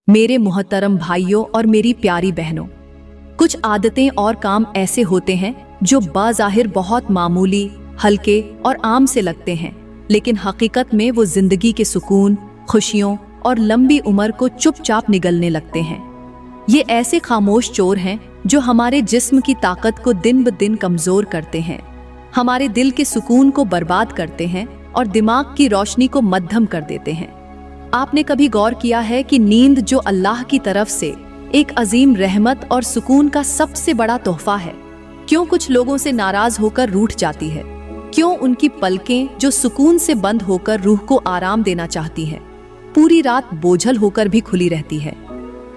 मेरे मुहतरम भाइयों और मेरी प्यारी बहनों, कुछ आदतें और काम ऐसे होते हैं जो बाज़ाहिर बहुत मामूली, हल्के और आम से लगते हैं, लेकिन हकीकत में वो जिंदगी के सुकून, खुशियों और लंबी उम्र को चुपचाप निगलने लगते हैं। ये ऐसे खामोश चोर हैं जो हमारे जिस्म की ताकत को दिन ब दिन कमजोर करते हैं, हमारे दिल के सुकून को बर्बाद करते हैं और दिमाग की रोशनी को मद्धम कर देते हैं। आपने कभी गौर किया है कि नींद जो अल्लाह की तरफ से एक अजीम रहमत और सुकून का सबसे बड़ा तोहफा है, क्यों कुछ लोगों से नाराज होकर रूठ जाती है? क्यों उनकी पलकें जो सुकून से बंद होकर रूह को आराम देना चाहती हैं, पूरी रात बोझल होकर भी खुली रहती है?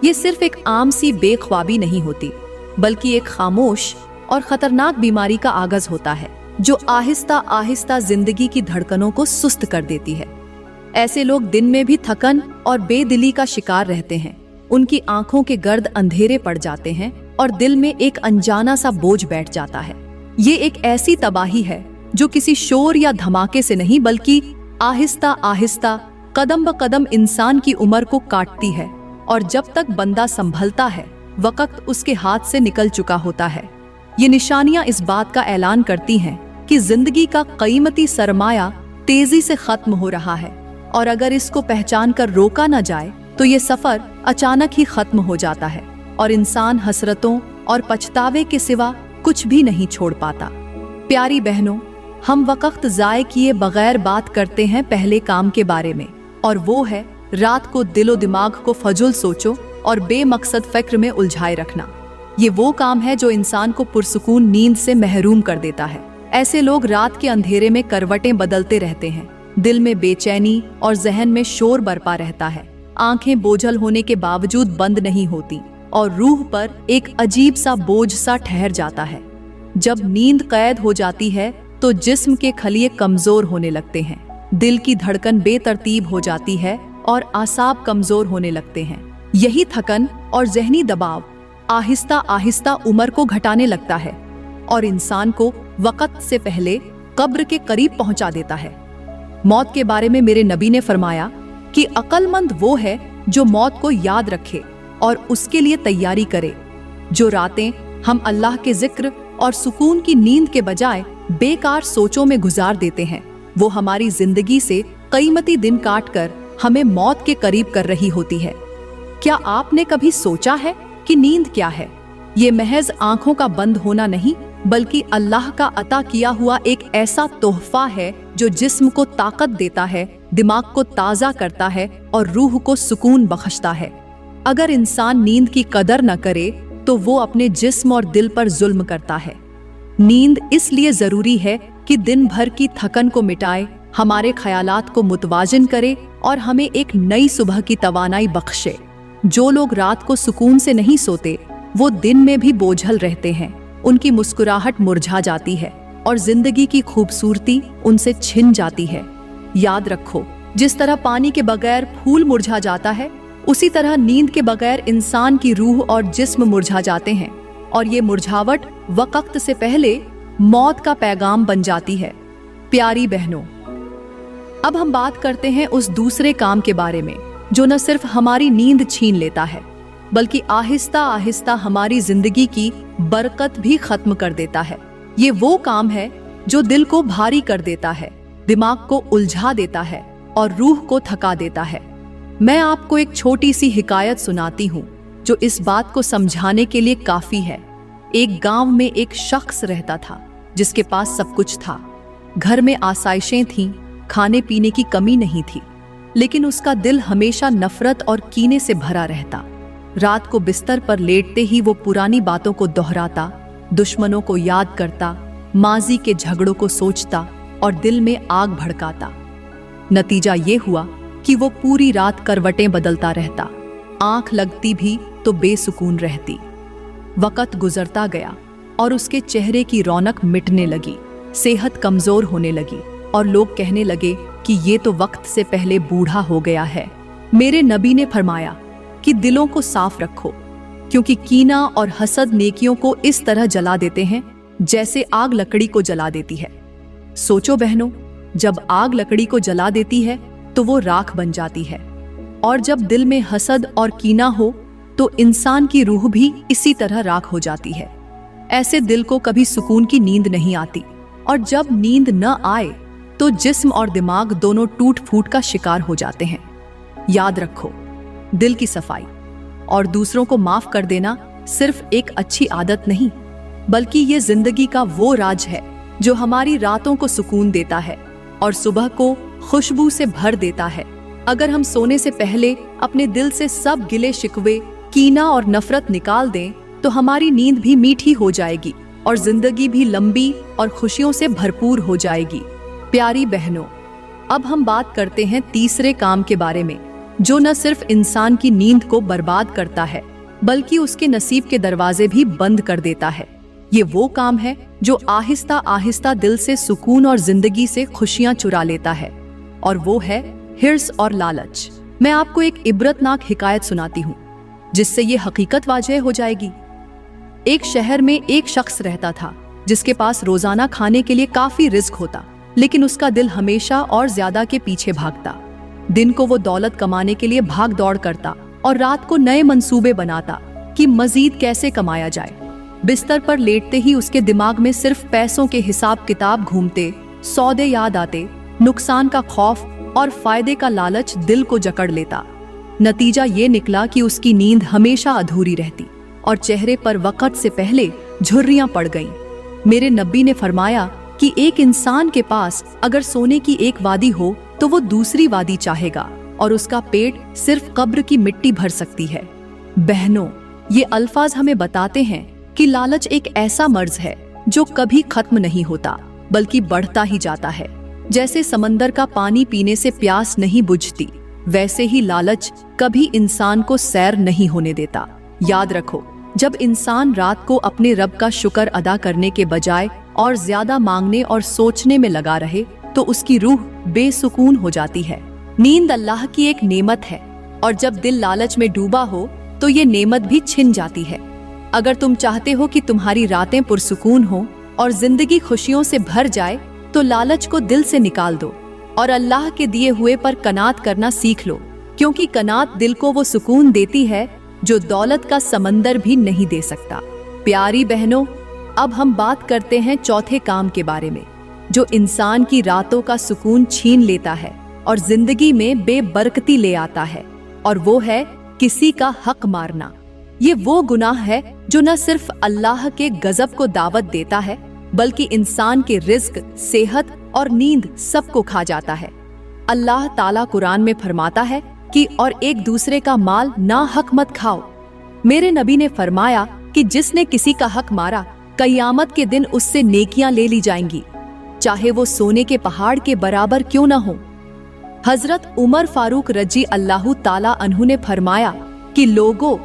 ये सिर्फ एक आम सी बेख्वाबी नहीं होती, बल्कि एक खामोश और खतरनाक बीमारी का आगाज होता है जो आहिस्ता आहिस्ता जिंदगी की धड़कनों को सुस्त कर देती है। ऐसे लोग दिन में भी थकन और बेदिली का शिकार रहते हैं। उनकी आंखों के गर्द अंधेरे पड़ जाते हैं और दिल में एक अनजाना सा बोझ बैठ जाता है। ये एक ऐसी तबाही है जो किसी शोर या धमाके से नहीं, बल्कि आहिस्ता आहिस्ता कदम ब कदम इंसान की उम्र को काटती है, और जब तक बंदा संभलता है वक्त उसके हाथ से निकल चुका होता है। ये निशानियां इस बात का ऐलान करती हैं कि जिंदगी का कीमती सरमाया तेजी से खत्म हो रहा है, और अगर इसको पहचान कर रोका न जाए तो ये सफर अचानक ही खत्म हो जाता है और इंसान हसरतों और पछतावे के सिवा कुछ भी नहीं छोड़ पाता। प्यारी बहनों, हम वक्त जाए किए बगैर बात करते हैं पहले काम के बारे में, और वो है रात को दिलो दिमाग को फजुल सोचो और बेमकसद फिक्र में उलझाए रखना। ये वो काम है जो इंसान को पुरसुकून नींद से महरूम कर देता है। ऐसे लोग रात के अंधेरे में करवटें बदलते रहते हैं, दिल में बेचैनी और जहन में शोर बरपा रहता है, आंखें बोझल होने के बावजूद बंद नहीं होती और रूह पर एक अजीब सा बोझ सा ठहर जाता है। जब नींद कैद हो जाती है तो जिस्म के खलिए कमजोर होने लगते हैं, दिल की धड़कन बेतरतीब हो जाती है और आसाब कमजोर होने लगते हैं। यही थकन और जहनी दबाव आहिस्ता आहिस्ता उम्र को घटाने लगता है और इंसान को वक्त से पहले कब्र के करीब पहुंचा देता है। मौत के बारे में मेरे नबी ने फरमाया कि अक्लमंद वो है जो मौत को याद रखे और उसके लिए तैयारी करे। जो रातें हम अल्लाह के जिक्र और सुकून की नींद के बजाय बेकार सोचों में गुजार देते हैं, वो हमारी जिंदगी से कीमती दिन काटकर हमें मौत के करीब कर रही होती है। क्या आपने कभी सोचा है कि नींद क्या है? ये महज आंखों का बंद होना नहीं, बल्कि अल्लाह का अता किया हुआ एक ऐसा तोहफा है जो जिस्म को ताकत देता है, दिमाग को ताज़ा करता है और रूह को सुकून बख्शता है। अगर इंसान नींद की कदर न करे तो वो अपने जिस्म और दिल पर जुल्म करता है। नींद इसलिए जरूरी है कि दिन भर की थकन को मिटाए, हमारे ख्यालात को मुतवाजिन करे और हमें एक नई सुबह की तवानाई बख्शे। जो लोग रात को सुकून से नहीं सोते वो दिन में भी बोझल रहते हैं, उनकी मुस्कुराहट मुरझा जाती है और जिंदगी की खूबसूरती उनसे छिन जाती है। याद रखो, जिस तरह पानी के बगैर फूल मुरझा जाता है, उसी तरह नींद के बगैर इंसान की रूह और जिस्म मुरझा जाते हैं, और ये मुरझावट वक्त से पहले मौत का पैगाम बन जाती है। प्यारी बहनों, अब हम बात करते हैं उस दूसरे काम के बारे में जो न सिर्फ हमारी नींद छीन लेता है, बल्कि आहिस्ता आहिस्ता हमारी जिंदगी की बरकत भी खत्म कर देता है। ये वो काम है जो दिल को भारी कर देता है, दिमाग को उलझा देता है और रूह को थका देता है। मैं आपको एक छोटी सी हिकायत सुनाती हूँ जो इस बात को समझाने के लिए काफी है। एक गांव में एक शख्स रहता था जिसके पास सब कुछ था। घर में आसाइशें थीं, खाने पीने की कमी नहीं थी, लेकिन उसका दिल हमेशा नफरत और कीने से भरा रहता। रात को बिस्तर पर लेटते ही वो पुरानी बातों को दोहराता, दुश्मनों को याद करता, माजी के झगड़ों को सोचता और दिल में आग भड़काता। नतीजा ये हुआ कि वो पूरी रात करवटें बदलता रहता, आंख लगती भी तो बेसुकून रहती। वक्त गुजरता गया और उसके चेहरे की रौनक मिटने लगी, सेहत कमजोर होने लगी और लोग कहने लगे कि ये तो वक्त से पहले बूढ़ा हो गया है। मेरे नबी ने फरमाया कि दिलों को साफ रखो, क्योंकि कीना और हसद नेकियों को इस तरह जला देते हैं जैसे आग लकड़ी को जला देती है। सोचो बहनों, जब आग लकड़ी को जला देती है तो वो राख बन जाती है, और जब दिल में हसद और कीना हो तो इंसान की रूह भी इसी तरह राख हो जाती है। ऐसे दिल को कभी सुकून की नींद नहीं आती, और जब नींद न आए तो जिस्म और दिमाग दोनों टूट फूट का शिकार हो जाते हैं। याद रखो, दिल की सफाई और दूसरों को माफ कर देना सिर्फ एक अच्छी आदत नहीं, बल्कि ये जिंदगी का वो राज है जो हमारी रातों को सुकून देता है और सुबह को खुशबू से भर देता है। अगर हम सोने से पहले अपने दिल से सब गिले शिकवे, कीना और नफरत निकाल दें तो हमारी नींद भी मीठी हो जाएगी और जिंदगी भी लंबी और खुशियों से भरपूर हो जाएगी। प्यारी बहनों, अब हम बात करते हैं तीसरे काम के बारे में, जो न सिर्फ इंसान की नींद को बर्बाद करता है बल्कि उसके नसीब के दरवाजे भी बंद कर देता है। ये वो काम है जो आहिस्ता आहिस्ता दिल से सुकून और जिंदगी से खुशियां चुरा लेता है, और वो है हिर्स और लालच। मैं आपको एक इबरतनाक हिकायत सुनाती हूँ जिससे ये हकीकत वाज़ेह हो जाएगी। एक शहर में एक शख्स रहता था जिसके पास रोजाना खाने के लिए काफी रिस्क होता, लेकिन उसका दिल हमेशा और ज्यादा के पीछे भागता। दिन को वो दौलत कमाने के लिए भाग दौड़ करता और रात को नए मंसूबे बनाता कि मजीद कैसे कमाया जाए। बिस्तर पर लेटते ही उसके दिमाग में सिर्फ पैसों के हिसाब किताब घूमते, सौदे याद आते, नुकसान का खौफ और फायदे का लालच दिल को जकड़ लेता। नतीजा ये निकला कि उसकी नींद हमेशा अधूरी रहती और चेहरे पर वक्त से पहले झुर्रियां पड़ गईं। मेरे नबी ने फरमाया कि एक इंसान के पास अगर सोने की एक वादी हो तो वो दूसरी वादी चाहेगा और उसका पेट सिर्फ कब्र की मिट्टी भर सकती है। बहनों, ये अल्फाज हमें बताते हैं कि लालच एक ऐसा मर्ज है जो कभी खत्म नहीं होता बल्कि बढ़ता ही जाता है। जैसे समंदर का पानी पीने से प्यास नहीं बुझती, वैसे ही लालच कभी इंसान को सैर नहीं होने देता। याद रखो, जब इंसान रात को अपने रब का शुक्र अदा करने के बजाय और ज्यादा मांगने और सोचने में लगा रहे तो उसकी रूह बेसुकून हो जाती है। नींद अल्लाह की एक नेमत है, और जब दिल लालच में डूबा हो तो ये नेमत भी छिन जाती है। अगर तुम चाहते हो कि तुम्हारी रातें पुरसुकून हो और जिंदगी खुशियों से भर जाए तो लालच को दिल से निकाल दो और अल्लाह के दिए हुए पर कनात करना सीख लो, क्योंकि कनात दिल को वो सुकून देती है जो दौलत का समंदर भी नहीं दे सकता। प्यारी बहनों, अब हम बात करते हैं चौथे काम के बारे में जो इंसान की रातों का सुकून छीन लेता है और जिंदगी में बेबरकती ले आता है, और वो है किसी का हक मारना। ये वो गुनाह है जो न सिर्फ अल्लाह के गजब को दावत देता है बल्कि इंसान के रिज्क, सेहत और नींद सबको खा जाता है। अल्लाह ताला कुरान में फरमाता है कि और एक दूसरे का माल ना हक मत खाओ। मेरे नबी ने फरमाया कि जिसने किसी का हक मारा क़यामत के दिन उससे नेकियां ले ली जाएंगी, चाहे वो सोने के पहाड़ के बराबर क्यों न हो। हजरत उमर फारूक रजी अल्लाह ताला अन्हु ने फरमाया कि लोगों,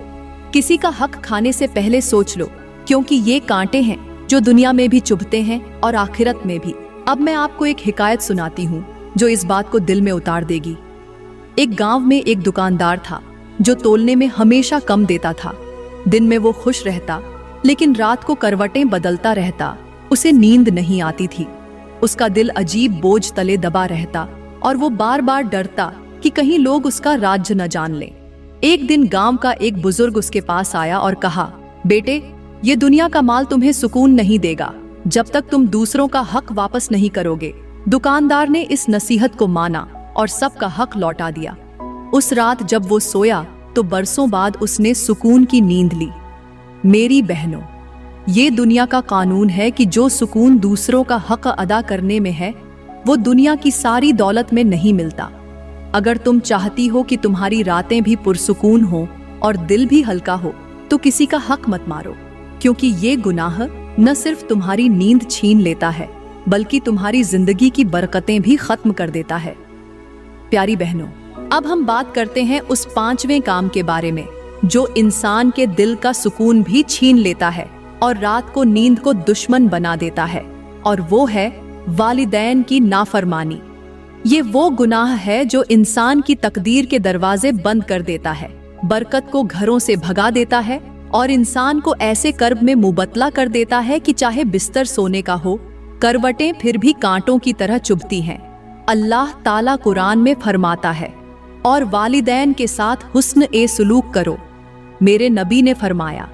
किसी का हक खाने से पहले सोच लो, क्योंकि ये कांटे हैं जो दुनिया में भी चुभते हैं और आखिरत में भी। अब मैं आपको एक हिकायत सुनाती हूँ जो इस बात को दिल में उतार देगी। एक गांव में एक दुकानदार था जो तोलने में हमेशा कम देता था। दिन में वो खुश रहता, लेकिन रात को करवटें बदलता रहता। उसे नींद नहीं आती थी। उसका दिल अजीब बोझ तले दबा रहता और वो बार बार डरता कि कहीं लोग उसका राज न जान लें। एक दिन गांव का एक बुजुर्ग उसके पास आया और कहा, बेटे, ये दुनिया का माल तुम्हें सुकून नहीं देगा जब तक तुम दूसरों का हक वापस नहीं करोगे। दुकानदार ने इस नसीहत को माना और सबका हक लौटा दिया। उस रात जब वो सोया तो बरसों बाद उसने सुकून की नींद ली। मेरी बहनों, ये दुनिया का कानून है कि जो सुकून दूसरों का हक अदा करने में है वो दुनिया की सारी दौलत में नहीं मिलता। अगर तुम चाहती हो कि तुम्हारी रातें भी पुरसुकून हो और दिल भी हल्का हो तो किसी का हक मत मारो, क्योंकि ये गुनाह न सिर्फ तुम्हारी नींद छीन लेता है बल्कि तुम्हारी जिंदगी की बरकतें भी खत्म कर देता है। प्यारी बहनों, अब हम बात करते हैं उस पांचवें काम के बारे में जो इंसान के दिल का सुकून भी छीन लेता है और रात को नींद को दुश्मन बना देता है, और वो है वालिदैन की नाफरमानी। ये वो गुनाह है जो इंसान की तकदीर के दरवाजे बंद कर देता है, बरकत को घरों से भगा देता है और इंसान को ऐसे कर्ब में मुबतला कर देता है कि चाहे बिस्तर सोने का हो, करवटें फिर भी कांटों की तरह चुभती हैं। अल्लाह ताला कुरान में फरमाता है, और वालिदैन के साथ हुस्न ए सुलूक करो। मेरे नबी ने फरमाया,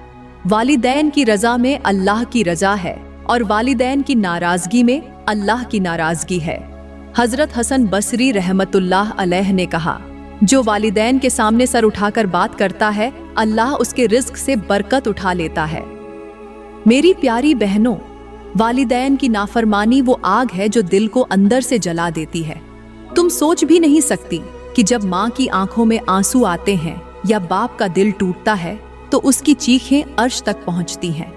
वालिदैन की रजा में अल्लाह की रजा है और वालिदैन की नाराजगी में अल्लाह की नाराजगी है। हजरत हसन बसरी रहमतुल्लाह अलैह ने कहा, जो वालिदैन के सामने सर उठाकर बात करता है, अल्लाह उसके रिज्क से बरकत उठा लेता है। मेरी प्यारी बहनों, वालिदैन की नाफरमानी वो आग है जो दिल को अंदर से जला देती है। तुम सोच भी नहीं सकती कि जब माँ की आंखों में आंसू आते हैं या बाप का दिल टूटता है तो उसकी चीखें अर्श तक पहुंचती हैं।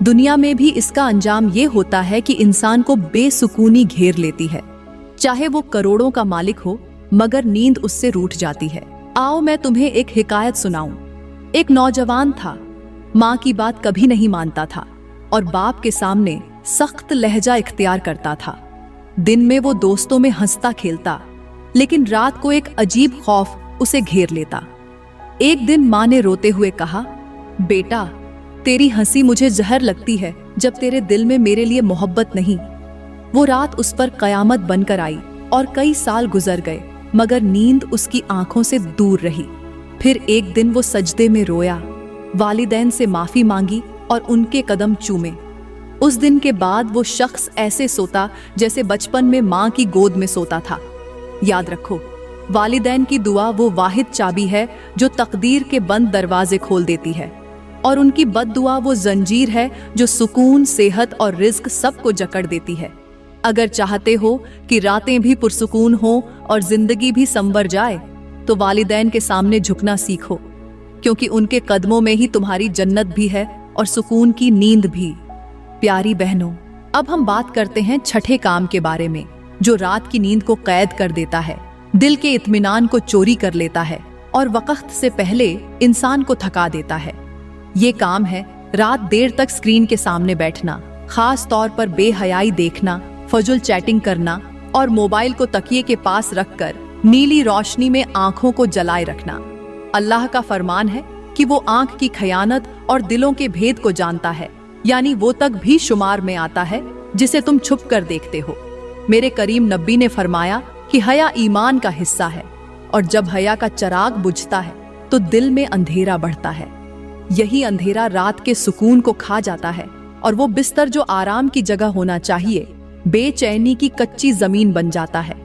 दुनिया में भी इसका अंजाम ये होता है कि इंसान को बेसुकूनी घेर लेती है, चाहे वो करोड़ों का मालिक हो, मगर नींद उससे रूठ जाती है। आओ मैं तुम्हें एक हिकायत सुनाऊं। एक नौजवान था, माँ की बात कभी नहीं मानता था और बाप के सामने सख्त लहजा इख्तियार करता था। दिन में वो दोस्तों में हंसता खेलता, लेकिन रात को एक अजीब खौफ उसे घेर लेता। एक दिन माँ ने रोते हुए कहा, बेटा, तेरी हंसी मुझे जहर लगती है जब तेरे दिल में मेरे लिए मोहब्बत नहीं। वो रात उस पर कयामत बनकर आई और कई साल गुजर गए, मगर नींद उसकी आंखों से दूर रही। फिर एक दिन वो सजदे में रोया, वालिदैन से माफी मांगी और उनके कदम चूमे। उस दिन के बाद वो शख्स ऐसे सोता जैसे बचपन में माँ की गोद में सोता था। याद रखो, वालिदैन की दुआ वो वाहिद चाबी है जो तकदीर के बंद दरवाजे खोल देती है, और उनकी बद्दुआ वो जंजीर है जो सुकून, सेहत और रिज्क सबको जकड़ देती है। अगर चाहते हो कि रातें भी पुरसुकून हो और जिंदगी भी संवर जाए, तो वालिदैन के सामने झुकना सीखो, क्योंकि उनके कदमों में ही तुम्हारी जन्नत भी है और सुकून की नींद भी। प्यारी बहनों, अब हम बात करते हैं छठे काम के बारे में, जो रात की नींद को कैद कर देता है, दिल के इत्मीनान को चोरी कर लेता है और वक्त से पहले इंसान को थका देता है। ये काम है रात देर तक स्क्रीन के सामने बैठना, खास तौर पर बेहयाई देखना, फजुल चैटिंग करना और मोबाइल को तकिए के पास रखकर नीली रोशनी में आंखों को जलाए रखना। अल्लाह का फरमान है कि वो आंख की खयानत और दिलों के भेद को जानता है, यानी वो तक भी शुमार में आता है जिसे तुम छुप कर देखते हो। मेरे करीम नबी ने फरमाया कि हया ईमान का हिस्सा है, और जब हया का चिराग बुझता है तो दिल में अंधेरा बढ़ता है। यही अंधेरा रात के सुकून को खा जाता है, और वो बिस्तर जो आराम की जगह होना चाहिए, बेचैनी की कच्ची जमीन बन जाता है।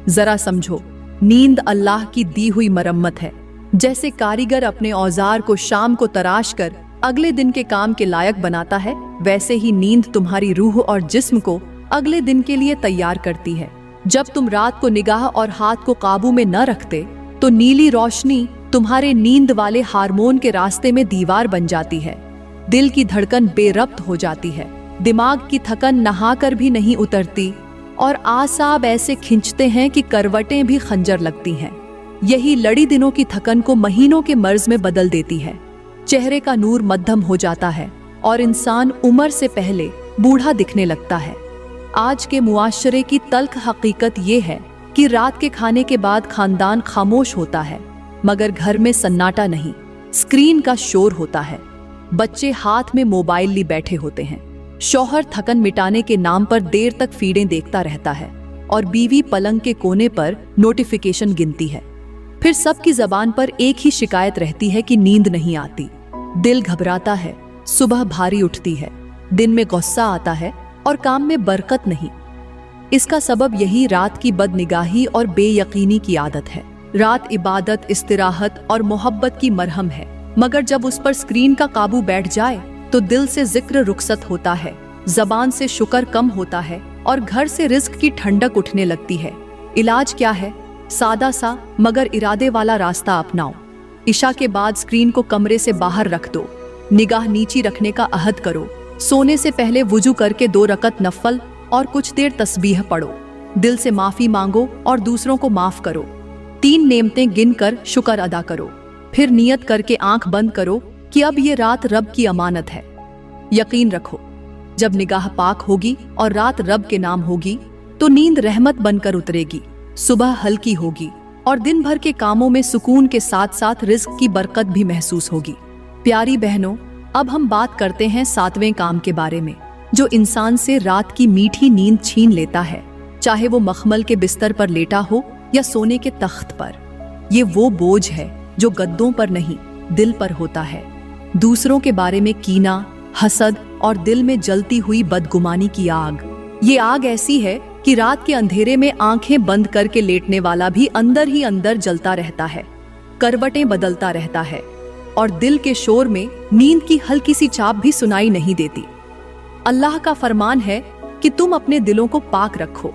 जरा समझो, नींद अल्लाह की दी हुई मरम्मत है। जैसे कारीगर अपने औजार को शाम को तराश कर अगले दिन के काम के लायक बनाता है, वैसे ही नींद तुम्हारी रूह और जिस्म को अगले दिन के लिए तैयार करती है। जब तुम रात को निगाह और हाथ को काबू में न रखते, तो नीली रोशनी तुम्हारे नींद वाले हार्मोन के रास्ते में दीवार बन जाती है। दिल की धड़कन बेरब्त हो जाती है, दिमाग की थकन नहाकर भी नहीं उतरती, और आसाब ऐसे खिंचते हैं कि करवटें भी खंजर लगती हैं। यही लड़ी दिनों की थकन को महीनों के मर्ज में बदल देती है। चेहरे का नूर मध्यम हो जाता है और इंसान उम्र से पहले बूढ़ा दिखने लगता है। आज के मुआशरे की तल्ख हकीकत ये है कि रात के खाने के बाद खानदान खामोश होता है, मगर घर में सन्नाटा नहीं, स्क्रीन का शोर होता है। बच्चे हाथ में मोबाइल लिए बैठे होते हैं, शौहर थकन मिटाने के नाम पर देर तक फीडें देखता रहता है, और बीवी पलंग के कोने पर नोटिफिकेशन गिनती है। फिर सबकी जबान पर एक ही शिकायत रहती है कि नींद नहीं आती। दिल घबराता है, सुबह भारी उठती है, दिन में गुस्सा आता है और काम में बरकत नहीं। इसका सबब यही रात की बदनिगाही और बेयकीनी की आदत है। रात इबादत, इस्तिराहत और मोहब्बत की मरहम है, मगर जब उस पर स्क्रीन का काबू बैठ जाए तो दिल से जिक्र रुखसत होता है, जबान से शुक्र कम होता है और घर से रिज्क की ठंडक उठने लगती है। इलाज क्या है? सादा सा मगर इरादे वाला रास्ता अपनाओ। इशा के बाद स्क्रीन को कमरे से बाहर रख दो, निगाह नीची रखने का अहद करो। सोने से पहले वुजू करके 2 रकत नफल और कुछ देर तस्बीह पढ़ो। दिल से माफी मांगो और दूसरों को माफ करो। 3 नेमतें गिनकर शुक्र अदा करो। फिर नियत करके आंख बंद करो कि अब ये रात रब की अमानत है। यकीन रखो, जब निगाह पाक होगी और रात रब के नाम होगी तो नींद रहमत बनकर उतरेगी, सुबह हल्की होगी और दिन भर के कामों में सुकून के साथ साथ रिज्क की बरकत भी महसूस होगी। प्यारी बहनों, अब हम बात करते हैं 7वें काम के बारे में, जो इंसान से रात की मीठी नींद छीन लेता है, चाहे वो मखमल के बिस्तर पर लेटा हो या सोने के तख्त पर। ये वो बोझ है जो गद्दों पर नहीं, दिल पर होता है। दूसरों के बारे में कीना, हसद और दिल में जलती हुई बदगुमानी की आग। ये आग ऐसी है कि रात के अंधेरे में आंखें बंद करके लेटने वाला भी अंदर ही अंदर जलता रहता है, करवटें बदलता रहता है और दिल के शोर में नींद की हल्की सी चाप भी सुनाई नहीं देती। अल्लाह का फरमान है कि तुम अपने दिलों को पाक रखो,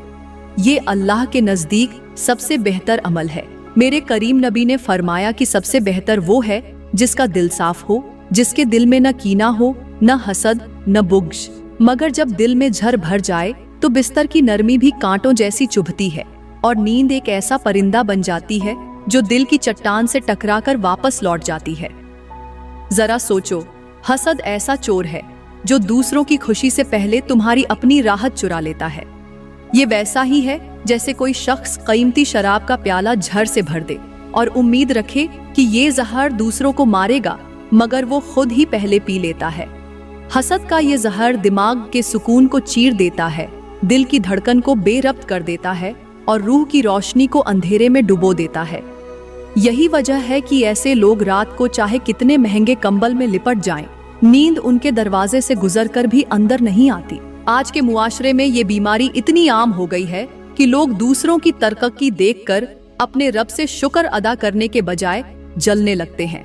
ये अल्लाह के नजदीक सबसे बेहतर अमल है। मेरे करीम नबी ने फरमाया कि सबसे बेहतर वो है जिसका दिल साफ हो, जिसके दिल में न कीना हो, न हसद, न बुग़्ज़। मगर जब दिल में झर भर जाए तो बिस्तर की नरमी भी कांटों जैसी चुभती है और नींद एक ऐसा परिंदा बन जाती है जो दिल की चट्टान से टकराकर वापस लौट जाती है। जरा सोचो, हसद ऐसा चोर है जो दूसरों की खुशी से पहले तुम्हारी अपनी राहत चुरा लेता है। ये वैसा ही है जैसे कोई शख्स कीमती शराब का प्याला झर से भर दे और उम्मीद रखे कि ये जहर दूसरों को मारेगा, मगर वो खुद ही पहले पी लेता है। हसद का ये जहर दिमाग के सुकून को चीर देता है, दिल की धड़कन को बेरब्त कर देता है और रूह की रोशनी को अंधेरे में डुबो देता है। यही वजह है कि ऐसे लोग रात को चाहे कितने महंगे कंबल में लिपट जाएं, नींद उनके दरवाजे से गुजरकर भी अंदर नहीं आती। आज के मुआशरे में ये बीमारी इतनी आम हो गई है कि लोग दूसरों की तरक्की देखकर अपने रब से शुक्र अदा करने के बजाय जलने लगते हैं।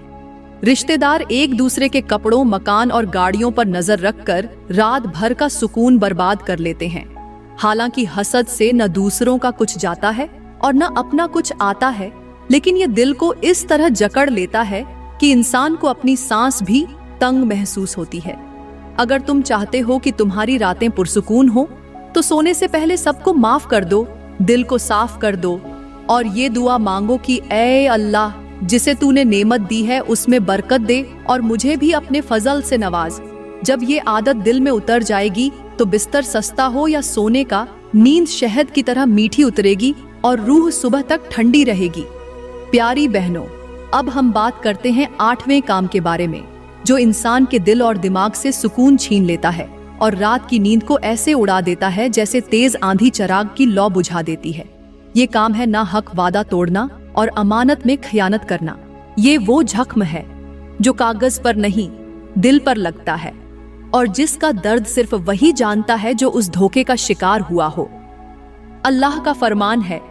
रिश्तेदार एक दूसरे के कपड़ों, मकान और गाड़ियों पर नजर रखकर रात भर का सुकून बर्बाद कर लेते हैं। हालांकि हसद से न दूसरों का कुछ जाता है और न अपना कुछ आता है, लेकिन ये दिल को इस तरह जकड़ लेता है कि इंसान को अपनी सांस भी तंग महसूस होती है। अगर तुम चाहते हो कि तुम्हारी रातें पुरसुकून हो तो सोने से पहले सबको माफ कर दो, दिल को साफ कर दो और ये दुआ मांगो कि ऐ अल्लाह, जिसे तूने नेमत दी है उसमें बरकत दे और मुझे भी अपने फजल से नवाज। जब ये आदत दिल में उतर जाएगी तो बिस्तर सस्ता हो या सोने का, नींद शहद की तरह मीठी उतरेगी और रूह सुबह तक ठंडी रहेगी। प्यारी बहनों, अब हम बात करते हैं 8वें काम के बारे में, जो इंसान के दिल और दिमाग से सुकून छीन लेता है और रात की नींद को ऐसे उड़ा देता है जैसे तेज आंधी चिराग की लौ बुझा देती है। ये काम है ना हक वादा तोड़ना और अमानत में खयानत करना। ये वो जख्म है जो कागज पर नहीं, दिल पर लगता है और जिसका दर्द सिर्फ वही जानता है जो उस धोखे का शिकार हुआ हो। अल्लाह का फरमान है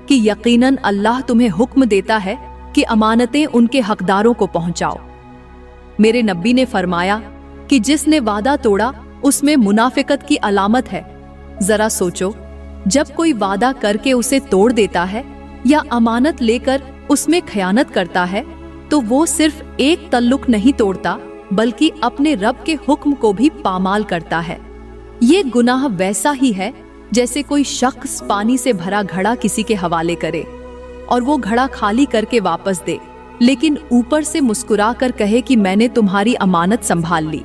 कि यकीनन अल्लाह तुम्हें हुक्म देता है कि अमानतें उनके हकदारों को पहुंचाओ। मेरे नबी ने फरमाया कि जिसने वादा तोड़ा उसमें मुनाफिकत की अलामत है। जरा सोचो, जब कोई वादा करके उसे तोड़ देता है या अमानत लेकर उसमें खयानत करता है तो वो सिर्फ एक तल्लुक नहीं तोड़ता बल्कि अपने रब के हुक्म को भी पामाल करता है। ये गुनाह वैसा ही है जैसे कोई शख्स पानी से भरा घड़ा किसी के हवाले करे और वो घड़ा खाली करके वापस दे, लेकिन ऊपर से मुस्कुरा कर कहे कि मैंने तुम्हारी अमानत संभाल ली।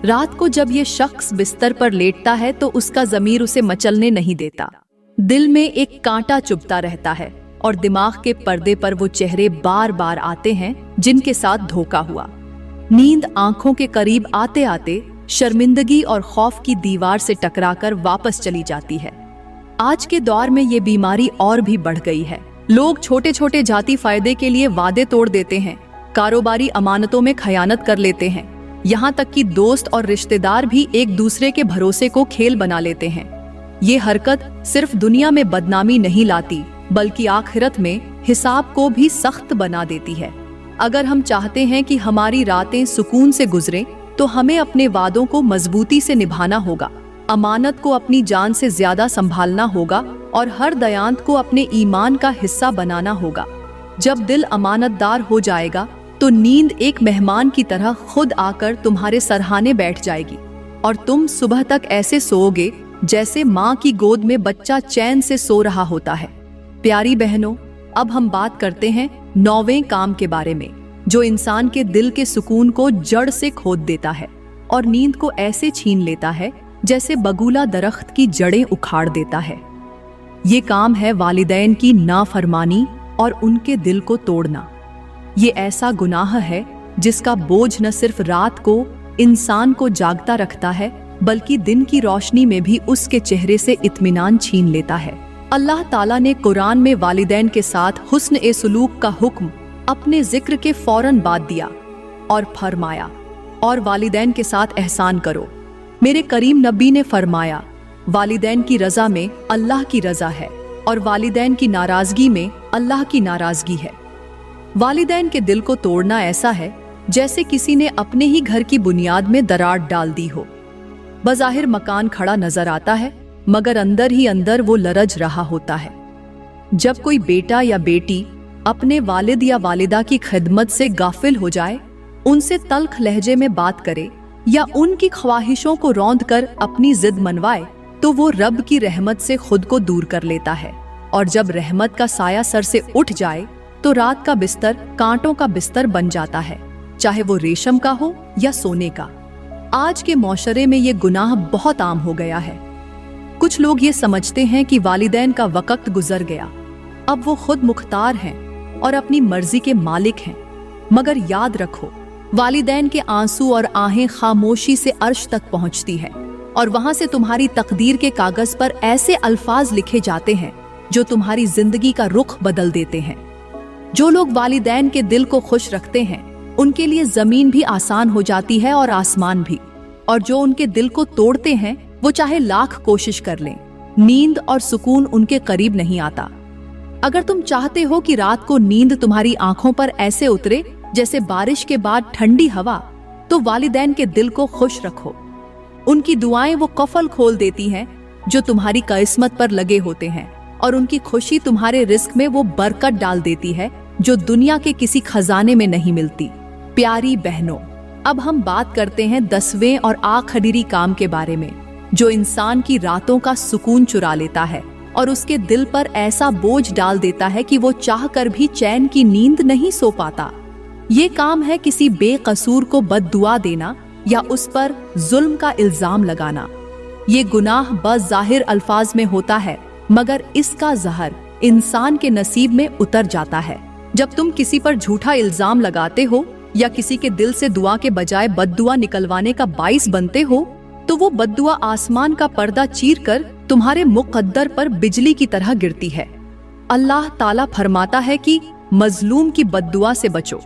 रात को जब ये शख्स बिस्तर पर लेटता है तो उसका ज़मीर उसे मचलने नहीं देता। दिल में एक कांटा चुभता रहता है और दिमाग के पर्दे पर वो चेहरे बार बार आते हैं जिनके साथ धोखा हुआ। नींद आंखों के करीब आते आते शर्मिंदगी और खौफ की दीवार से टकराकर वापस चली जाती है। आज के दौर में ये बीमारी और भी बढ़ गई है। लोग छोटे छोटे जाती फायदे के लिए वादे तोड़ देते हैं, कारोबारी अमानतों में खयानत कर लेते हैं, यहाँ तक कि दोस्त और रिश्तेदार भी एक दूसरे के भरोसे को खेल बना लेते हैं। ये हरकत सिर्फ दुनिया में बदनामी नहीं लाती बल्कि आखिरत में हिसाब को भी सख्त बना देती है। अगर हम चाहते हैं कि हमारी रातें सुकून से गुजरें तो हमें अपने वादों को मजबूती से निभाना होगा, अमानत को अपनी जान से ज्यादा संभालना होगा और हर दयांत को अपने ईमान का हिस्सा बनाना होगा। जब दिल अमानतदार हो जाएगा तो नींद एक मेहमान की तरह खुद आकर तुम्हारे सरहाने बैठ जाएगी और तुम सुबह तक ऐसे सोओगे जैसे माँ की गोद में बच्चा चैन से सो रहा होता है। प्यारी बहनों, अब हम बात करते हैं 9वें काम के बारे में, जो इंसान के दिल के सुकून को जड़ से खोद देता है और नींद को ऐसे छीन लेता है जैसे बगुला दरख्त की जड़ें उखाड़ देता है। ये काम है वालिदैन की नाफरमानी और उनके दिल को तोड़ना। ये ऐसा गुनाह है जिसका बोझ न सिर्फ रात को इंसान को जागता रखता है बल्कि दिन की रोशनी में भी उसके चेहरे से इत्मीनान छीन लेता है। अल्लाह ताला ने कुरान में वालिदैन के साथ हुस्न ए सुलूक का हुक्म अपने जिक्र के फौरन बाद दिया और फरमाया, और वालिदैन के साथ एहसान करो। मेरे करीम नबी ने फरमाया, वालिदैन की रजा में अल्लाह की रजा है और वालिदैन की नाराजगी में अल्लाह की नाराजगी है। वालिदैन के दिल को तोड़ना ऐसा है जैसे किसी ने अपने ही घर की बुनियाद में दरार डाल दी हो। बज़ाहिर मकान खड़ा नजर आता है, मगर अंदर ही अंदर वो लरज रहा होता है। जब कोई बेटा या बेटी अपने वालिद या वालिदा की खिदमत से गाफिल हो जाए, उनसे तल्ख लहजे में बात करे या उनकी ख्वाहिशों को रौंद कर अपनी जिद मनवाए, तो वो रब की रहमत से खुद को दूर कर लेता है। और जब रहमत का साया सर से उठ जाए तो रात का बिस्तर कांटों का बिस्तर बन जाता है, चाहे वो रेशम का हो या सोने का। आज के मौशरे में ये गुनाह बहुत आम हो गया है। कुछ लोग ये समझते हैं कि वालिदैन का वक्त गुजर गया, अब वो खुद मुख्तार हैं और अपनी मर्जी के मालिक हैं। मगर याद रखो, वालिदैन के आंसू और आहें खामोशी से अर्श तक पहुंचती है और वहां से तुम्हारी तकदीर के कागज पर ऐसे अल्फाज लिखे जाते हैं जो तुम्हारी जिंदगी का रुख बदल देते हैं। जो लोग वालिदैन के दिल को खुश रखते हैं, उनके लिए जमीन भी आसान हो जाती है और आसमान भी। और जो उनके दिल को तोड़ते हैं, वो चाहे लाख कोशिश कर लें, नींद और सुकून उनके करीब नहीं आता। अगर तुम चाहते हो कि रात को नींद तुम्हारी आंखों पर ऐसे उतरे जैसे बारिश के बाद ठंडी हवा, तो वालिदैन के दिल को खुश रखो। उनकी दुआएं वो कफल खोल देती हैं जो तुम्हारी किस्मत पर लगे होते हैं, और उनकी खुशी तुम्हारे रिस्क में वो बरकत डाल देती है जो दुनिया के किसी खजाने में नहीं मिलती। प्यारी बहनों, अब हम बात करते हैं 10वें और आखिरी काम के बारे में, जो इंसान की रातों का सुकून चुरा लेता है और उसके दिल पर ऐसा बोझ डाल देता है कि वो चाहकर भी चैन की नींद नहीं सो पाता। ये काम है किसी बेकसूर को बद्दुआ देना या उस पर जुल्म का इल्जाम लगाना। ये गुनाह बज़ाहिर अल्फाज में होता है, मगर इसका जहर इंसान के नसीब में उतर जाता है। जब तुम किसी पर झूठा इल्जाम लगाते हो या किसी के दिल से दुआ के बजाय बद्दुआ निकलवाने का बाइस बनते हो, तो वो बद्दुआ आसमान का पर्दा चीरकर तुम्हारे मुकद्दर पर बिजली की तरह गिरती है। अल्लाह ताला फरमाता है कि मजलूम की बद्दुआ से बचो,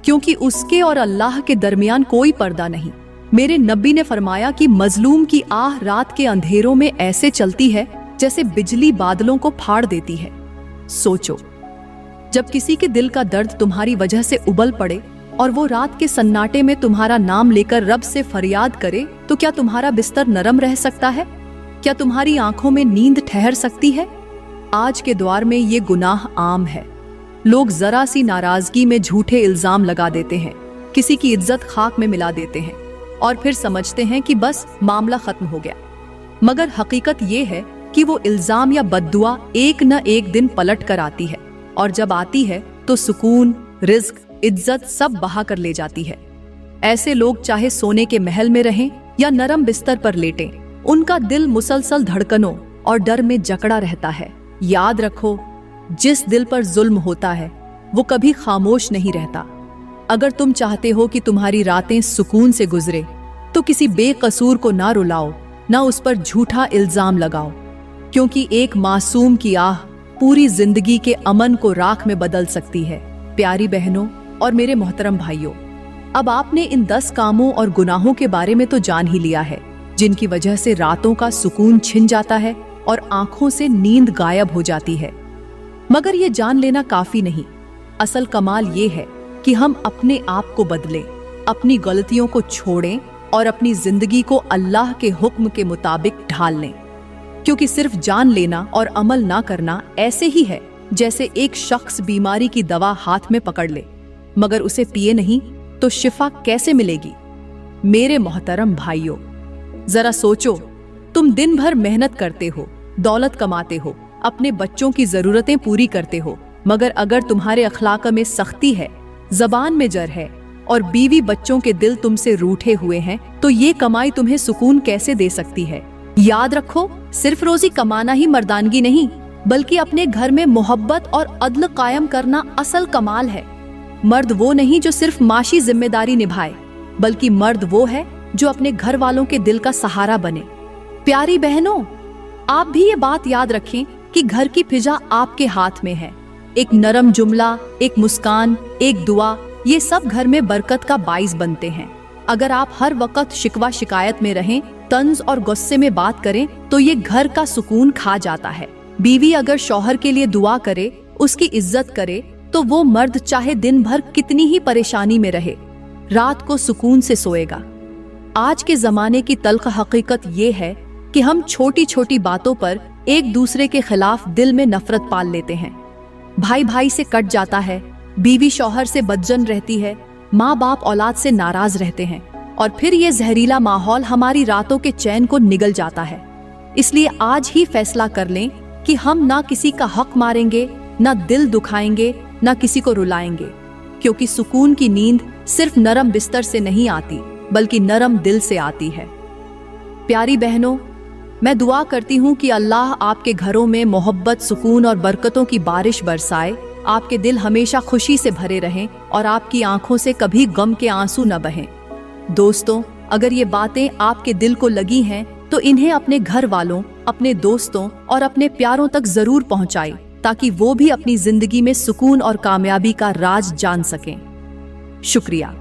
क्योंकि उसके और अल्लाह के दरमियान कोई पर्दा नहीं। मेरे नबी ने फरमाया कि मजलूम की आह रात के अंधेरों में ऐसे चलती है जैसे बिजली बादलों को फाड़ देती है। सोचो, जब किसी के दिल का दर्द तुम्हारी वजह से उबल पड़े और वो रात के सन्नाटे में तुम्हारा नाम लेकर रब से फरियाद करे, तो क्या तुम्हारा बिस्तर नरम रह सकता है? क्या तुम्हारी आंखों में नींद ठहर सकती है? आज के दौर में ये गुनाह आम है। लोग जरा सी नाराजगी में झूठे इल्जाम लगा देते हैं, किसी की इज्जत खाक में मिला देते हैं और फिर समझते हैं कि बस मामला खत्म हो गया। मगर हकीकत ये है कि वो इल्जाम या बद्दुआ एक न एक दिन पलट कर आती है, और जब आती है तो सुकून, रिज्क, इज्जत सब बहा कर ले जाती है। ऐसे लोग चाहे सोने के महल में रहें या नरम बिस्तर पर लेटें, उनका दिल मुसलसल धड़कनों और डर में जकड़ा रहता है। याद रखो, जिस दिल पर जुल्म होता है वो कभी खामोश नहीं रहता। अगर तुम चाहते हो कि तुम्हारी रातें सुकून से गुजरे, तो किसी बेकसूर को ना रुलाओ, ना उस पर झूठा इल्जाम लगाओ, क्योंकि एक मासूम की आह पूरी जिंदगी के अमन को राख में बदल सकती है। प्यारी बहनों और मेरे मोहतरम भाइयों, अब आपने इन 10 कामों और गुनाहों के बारे में तो जान ही लिया है, जिनकी वजह से रातों का सुकून छिन जाता है और आंखों से नींद गायब हो जाती है। मगर ये जान लेना काफी नहीं। असल कमाल ये है कि हम अपने आप को बदलें, अपनी गलतियों को छोड़ें और अपनी जिंदगी को अल्लाह के हुक्म के मुताबिक ढाल लें। क्योंकि सिर्फ जान लेना और अमल ना करना ऐसे ही है जैसे एक शख्स बीमारी की दवा हाथ में पकड़ ले, मगर उसे पिए नहीं तो शिफा कैसे मिलेगी? मेरे मोहतरम भाइयों, जरा सोचो, तुम दिन भर मेहनत करते हो, दौलत कमाते हो, अपने बच्चों की जरूरतें पूरी करते हो, मगर अगर तुम्हारे अखलाक में सख्ती है, जबान में जर है और बीवी बच्चों के दिल तुमसे रूठे हुए हैं, तो ये कमाई तुम्हें सुकून कैसे दे सकती है? याद रखो, सिर्फ रोजी कमाना ही मर्दानगी नहीं, बल्कि अपने घर में मोहब्बत और अदल कायम करना असल कमाल है। मर्द वो नहीं जो सिर्फ माशी जिम्मेदारी निभाए, बल्कि मर्द वो है जो अपने घर वालों के दिल का सहारा बने। प्यारी बहनों, आप भी ये बात याद रखें कि घर की फिजा आपके हाथ में है। एक नरम जुमला, एक मुस्कान, एक दुआ, ये सब घर में बरकत का बाइस बनते हैं। अगर आप हर वक्त शिकवा शिकायत में रहें, तंज और गुस्से में बात करें, तो ये घर का सुकून खा जाता है। बीवी अगर शौहर के लिए दुआ करे, उसकी इज्जत करे, तो वो मर्द चाहे दिन भर कितनी ही परेशानी में रहे, रात को सुकून से सोएगा। आज के जमाने की तल्ख हकीकत ये है कि हम छोटी छोटी बातों पर एक दूसरे के खिलाफ दिल में नफरत पाल लेते हैं। भाई भाई से कट जाता है, बीवी शौहर से बदजन रहती है, माँ बाप औलाद से नाराज रहते हैं, और फिर ये जहरीला माहौल हमारी रातों के चैन को निगल जाता है। इसलिए आज ही फैसला कर लें कि हम ना किसी का हक मारेंगे, ना दिल दुखाएंगे, ना किसी को रुलाएंगे, क्योंकि सुकून की नींद सिर्फ नरम बिस्तर से नहीं आती, बल्कि नरम दिल से आती है। प्यारी बहनों, मैं दुआ करती हूँ कि अल्लाह आपके घरों में मोहब्बत, सुकून और बरकतों की बारिश बरसाए, आपके दिल हमेशा खुशी से भरे रहें और आपकी आंखों से कभी गम के आंसू न बहें। दोस्तों, अगर ये बातें आपके दिल को लगी हैं, तो इन्हें अपने घर वालों, अपने दोस्तों और अपने प्यारों तक जरूर पहुंचाएं, ताकि वो भी अपनी जिंदगी में सुकून और कामयाबी का राज जान सकें। शुक्रिया।